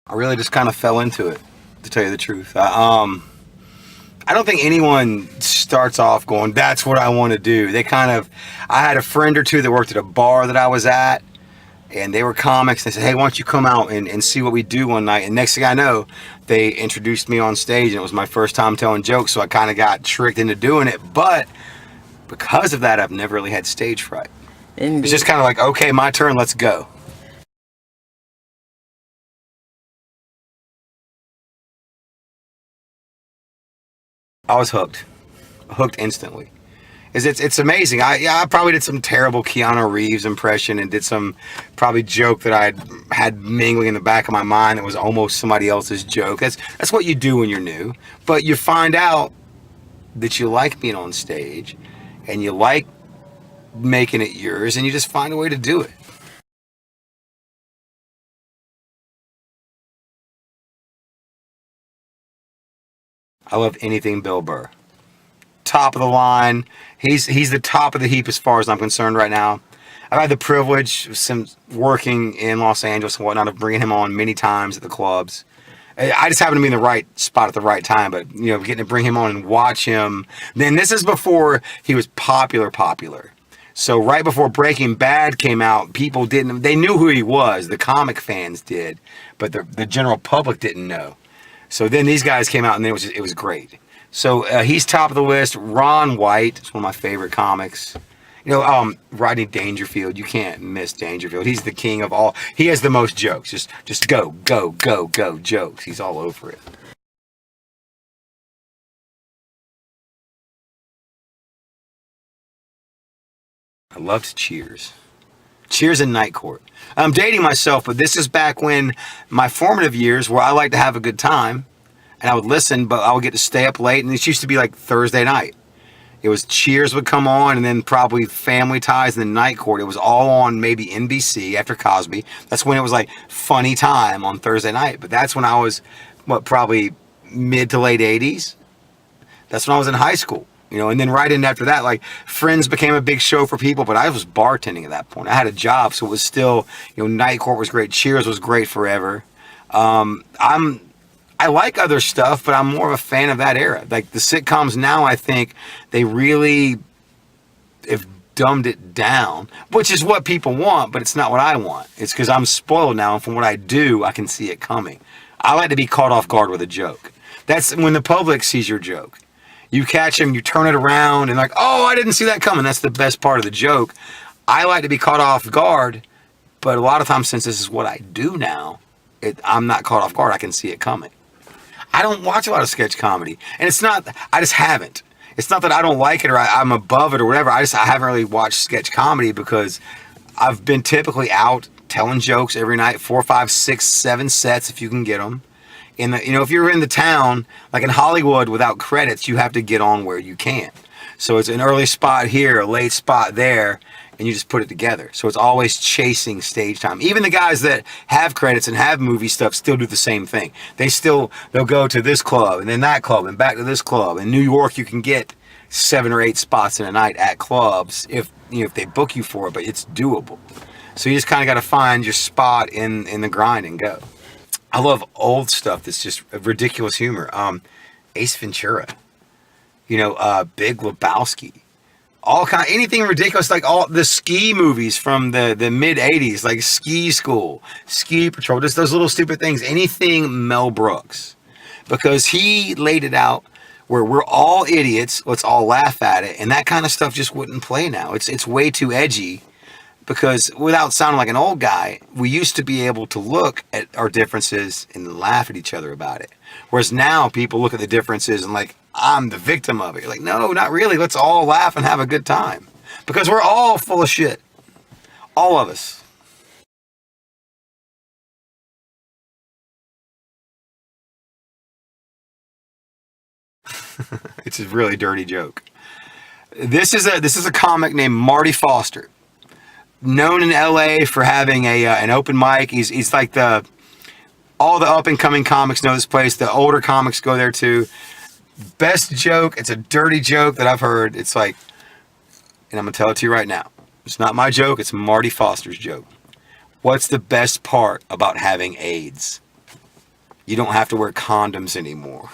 I really just kind of fell into it, to tell you the truth. I don't think anyone starts off going, that's what I want to do. I had a friend or two that worked at a bar that I was at, and they were comics. They said, hey, why don't you come out and see what we do one night? And next thing I know, they introduced me on stage, and it was my first time telling jokes, so I kind of got tricked into doing it. But because of that, I've never really had stage fright. Indeed. It's just kind of like, okay, my turn, let's go. I was hooked instantly. It's amazing. I probably did some terrible Keanu Reeves impression and did some probably joke that I had mingling in the back of my mind that was almost somebody else's joke. That's what you do when you're new. But you find out that you like being on stage and you like making it yours, and you just find a way to do it. I love anything Bill Burr. Top of the line. He's the top of the heap as far as I'm concerned right now. I've had the privilege since working in Los Angeles and whatnot of bringing him on many times at the clubs. I just happened to be in the right spot at the right time, but getting to bring him on and watch him. Then this is before he was popular. So right before Breaking Bad came out, they knew who he was. The comic fans did, but the general public didn't know. So then these guys came out, and it was great. So he's top of the list. Ron White is one of my favorite comics. Rodney Dangerfield. You can't miss Dangerfield. He's the king of all. He has the most jokes. Just go jokes. He's all over it. I loved Cheers. Cheers and Night Court. I'm dating myself, but this is back when my formative years where I like to have a good time, and I would listen, but I would get to stay up late, and this used to be like Thursday night. It was Cheers would come on, and then probably Family Ties, and then Night Court. It was all on maybe NBC after Cosby. That's when it was like funny time on Thursday night. But that's when I was, probably mid to late 80s. That's when I was in high school. And then right in after that, like Friends became a big show for people, but I was bartending at that point. I had a job, so it was still, Night Court was great. Cheers was great forever. I like other stuff, but I'm more of a fan of that era. Like the sitcoms now, I think they really have dumbed it down, which is what people want, but it's not what I want. It's because I'm spoiled now, and from what I do, I can see it coming. I like to be caught off guard with a joke. That's when the public sees your joke. You catch them, you turn it around, and like, oh, I didn't see that coming. That's the best part of the joke. I like to be caught off guard, but a lot of times, since this is what I do now, I'm not caught off guard. I can see it coming. I don't watch a lot of sketch comedy, and it's not, I just haven't. It's not that I don't like it or I'm above it or whatever. I haven't really watched sketch comedy because I've been typically out telling jokes every night, 4, 5, 6, 7 sets if you can get them. If you're in the town, like in Hollywood, without credits, you have to get on where you can. So it's an early spot here, a late spot there, and you just put it together. So it's always chasing stage time. Even the guys that have credits and have movie stuff still do the same thing. They'll go to this club and then that club and back to this club. In New York, you can get 7 or 8 spots in a night at clubs if they book you for it, but it's doable. So you just kind of got to find your spot in the grind and go. I love old stuff that's just ridiculous humor. Ace Ventura, Big Lebowski, anything ridiculous, like all the ski movies from the mid 80s, like Ski School, Ski Patrol, just those little stupid things. Anything Mel Brooks, because he laid it out where we're all idiots, let's all laugh at it, and that kind of stuff just wouldn't play now. It's way too edgy. Because without sounding like an old guy, we used to be able to look at our differences and laugh at each other about it. Whereas now people look at the differences and like, I'm the victim of it. You're like, no, not really. Let's all laugh and have a good time. Because we're all full of shit. All of us. It's a really dirty joke. This is a comic named Marty Foster. Known in LA for having an open mic. He's like all the up and coming comics know this place. The older comics go there too. Best joke. It's a dirty joke that I've heard. It's like, and I'm gonna tell it to you right now. It's not my joke. It's Marty Foster's joke. What's the best part about having AIDS? You don't have to wear condoms anymore.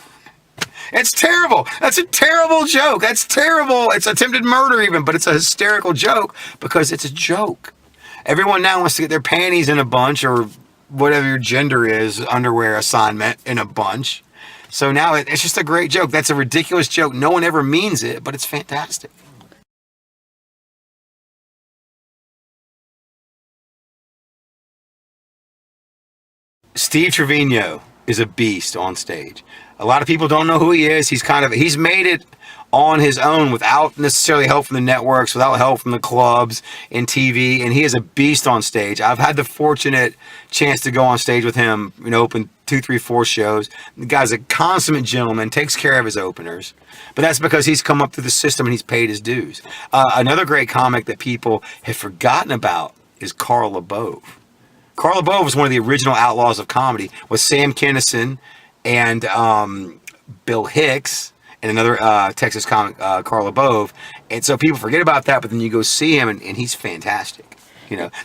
It's terrible. That's a terrible joke. That's terrible. It's attempted murder even, but it's a hysterical joke because it's a joke. Everyone now wants to get their panties in a bunch, or whatever your gender is, underwear assignment in a bunch. So now it's just a great joke. That's a ridiculous joke. No one ever means it, but it's fantastic. Steve Trevino is a beast on stage. A lot of people don't know who he is. He's made it on his own without necessarily help from the networks, without help from the clubs and TV, and he is a beast on stage. I've had the fortunate chance to go on stage with him, open 2, 3, 4 shows. The guy's a consummate gentleman, takes care of his openers, but that's because he's come up through the system and he's paid his dues. Another great comic that people have forgotten about is Carl LaBove. Carl LaBove was one of the original outlaws of comedy with Sam Kinison and Bill Hicks and another Texas comic, Carl LaBove. And so people forget about that, but then you go see him and he's fantastic.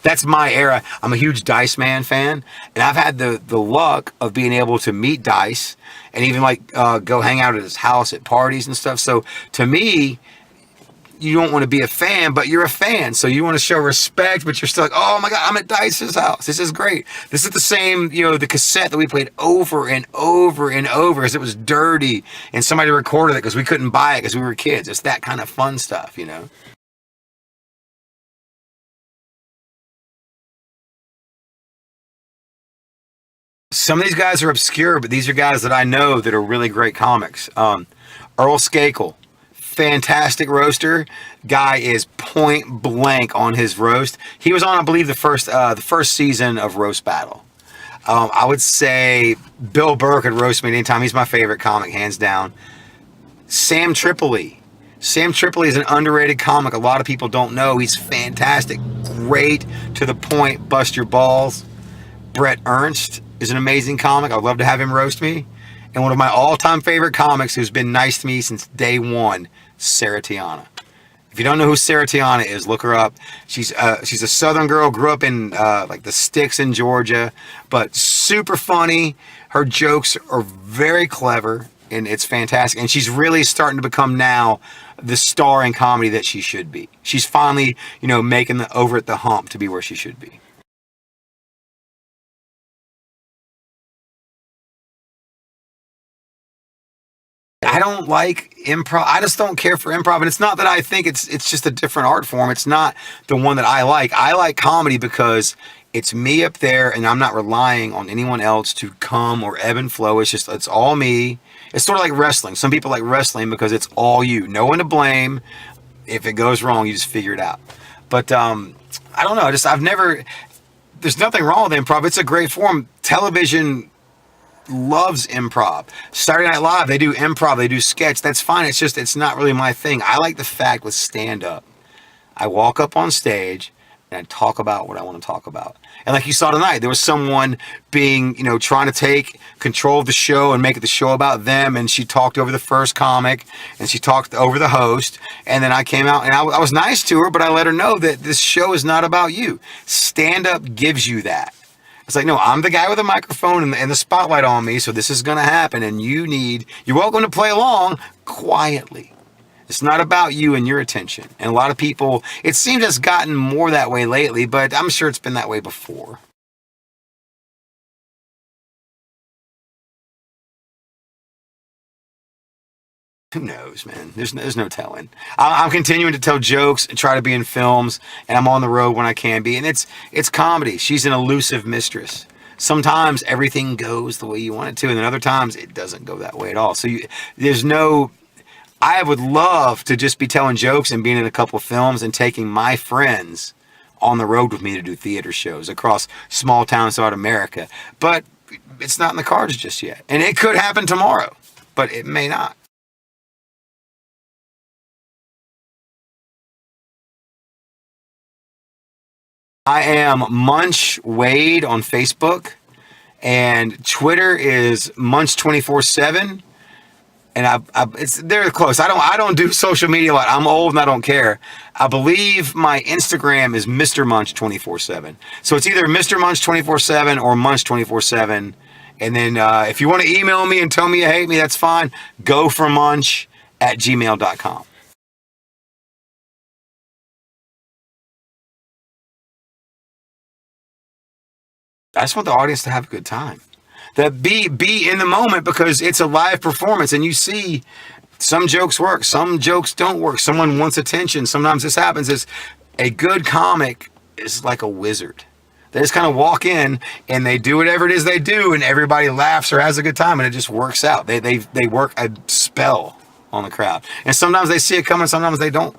That's my era. I'm a huge Dice Man fan, and I've had the luck of being able to meet Dice and even go hang out at his house at parties and stuff. So to me, you don't want to be a fan, but you're a fan. So you want to show respect, but you're still like, oh my God, I'm at Dice's house. This is great. This is the same, the cassette that we played over and over and over because it was dirty and somebody recorded it because we couldn't buy it because we were kids. It's that kind of fun stuff. Some of these guys are obscure, but these are guys that I know that are really great comics. Earl Skakel. Fantastic roaster. Guy is point blank on his roast. He was on, I believe, the first season of Roast Battle. I would say Bill Burr could roast me anytime. He's my favorite comic, hands down. Sam Tripoli. Sam Tripoli is an underrated comic. A lot of people don't know. He's fantastic. Great, to the point, bust your balls. Brett Ernst is an amazing comic. I'd love to have him roast me. And one of my all-time favorite comics who's been nice to me since day one, Sarah Tiana. If you don't know who Sarah Tiana is, look her up. She's a Southern girl, grew up in the sticks in Georgia, but super funny. Her jokes are very clever, and it's fantastic. And she's really starting to become now the star in comedy that she should be. She's finally, making the over at the hump to be where she should be. I don't like improv. I just don't care for improv. And it's not that I think it's just a different art form. It's not the one that I like. I like comedy because it's me up there and I'm not relying on anyone else to come or ebb and flow. It's all me. It's sort of like wrestling. Some people like wrestling because it's all you. No one to blame. If it goes wrong, you just figure it out. But I don't know. There's nothing wrong with improv. It's a great form. Television loves improv. Saturday Night Live, they do improv, they do sketch. That's fine. It's not really my thing. I like the fact with stand-up, I walk up on stage and I talk about what I want to talk about. And like you saw tonight, there was someone being, trying to take control of the show and make it the show about them. And she talked over the first comic and she talked over the host. And then I came out and I was nice to her, but I let her know that this show is not about you. Stand-up gives you that. It's like, no, I'm the guy with a microphone and the spotlight on me, so this is going to happen, and you're welcome to play along quietly. It's not about you and your attention. And a lot of people, it seems it's gotten more that way lately, but I'm sure it's been that way before. Who knows, man? There's no telling. I'm continuing to tell jokes and try to be in films, and I'm on the road when I can be. And it's comedy. She's an elusive mistress. Sometimes everything goes the way you want it to, and then other times it doesn't go that way at all. So I would love to just be telling jokes and being in a couple of films and taking my friends on the road with me to do theater shows across small towns throughout America. But it's not in the cards just yet. And it could happen tomorrow, but it may not. I am Munch Wade on Facebook, and Twitter is Munch247. And they're close. I don't do social media a lot. I'm old and I don't care. I believe my Instagram is Mr. Munch 24/7. So it's either Mr. Munch 24/7 or Munch 24/7. And then if you want to email me and tell me you hate me, that's fine. goformunch@gmail.com. I just want the audience to have a good time. That be in the moment, because it's a live performance and you see some jokes work, some jokes don't work. Someone wants attention. Sometimes this happens. Is a good comic is like a wizard. They just kind of walk in and they do whatever it is they do, and everybody laughs or has a good time, and it just works out. They work a spell on the crowd, and sometimes they see it coming, sometimes they don't.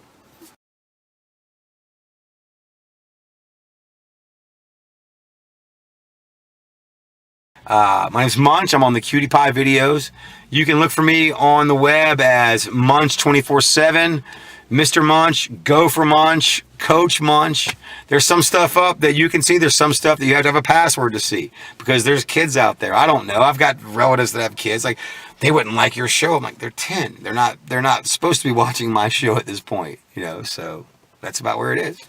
My name's Munch. I'm on the Cutie Pie videos. You can look for me on the web as Munch 24/7, Mr. Munch, Go for Munch, Coach Munch. There's some stuff up that you can see. There's some stuff that you have to have a password to see, because there's kids out there. I don't know. I've got relatives that have kids. Like, they wouldn't like your show. I'm like, they're 10. They're not supposed to be watching my show at this point, So that's about where it is.